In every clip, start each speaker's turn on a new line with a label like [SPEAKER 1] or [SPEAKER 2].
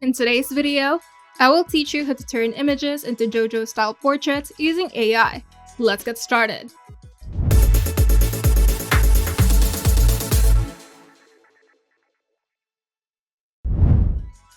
[SPEAKER 1] In today's video, I will teach you how to turn images into JOJO-style portraits using AI. Let's get started.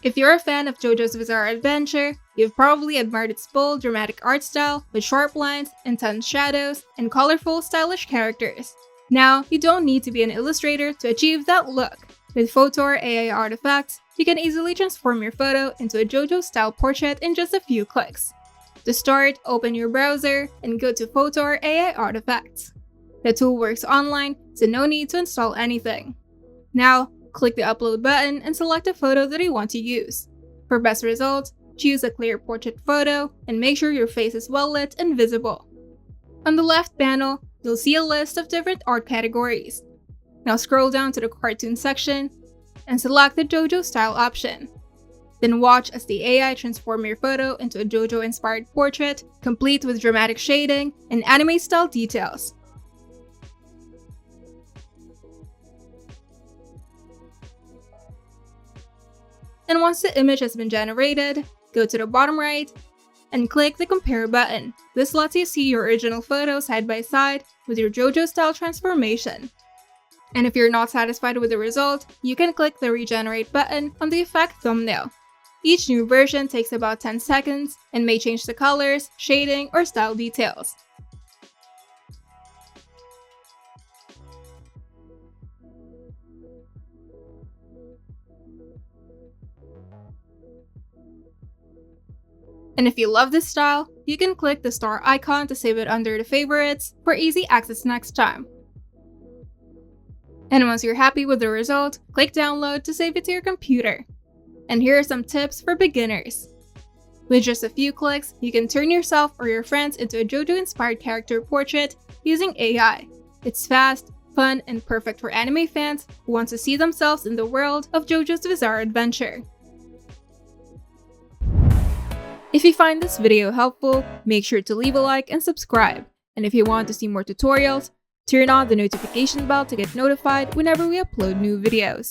[SPEAKER 1] If you're a fan of JoJo's Bizarre Adventure, you've probably admired its bold, dramatic art style with sharp lines, intense shadows, and colorful, stylish characters. Now, you don't need to be an illustrator to achieve that look. With photo or AI artifacts, you can easily transform your photo into a JoJo-style portrait in just a few clicks. To start, open your browser and go to Photo or AI Artifacts. The tool works online, so no need to install anything. Now, click the Upload button and select a photo that you want to use. For best results, choose a clear portrait photo and make sure your face is well lit and visible. On the left panel, you'll see a list of different art categories. Now scroll down to the cartoon section and select the JoJo style option. Then watch as the AI transform your photo into a JoJo-inspired portrait, complete with dramatic shading and anime-style details. And once the image has been generated, go to the bottom right and click the Compare button. This lets you see your original photo side by side with your JoJo-style transformation. And if you're not satisfied with the result, you can click the Regenerate button on the effect thumbnail. Each new version takes about 10 seconds and may change the colors, shading, or style details. And if you love this style, you can click the star icon to save it under the favorites for easy access next time. And once you're happy with the result, click download to save it to your computer. And here are some tips for beginners. With just a few clicks, you can turn yourself or your friends into a JoJo-inspired character portrait using AI. It's fast, fun, and perfect for anime fans who want to see themselves in the world of JoJo's Bizarre Adventure. If you find this video helpful, make sure to leave a like and subscribe. And if you want to see more tutorials, turn on the notification bell to get notified whenever we upload new videos.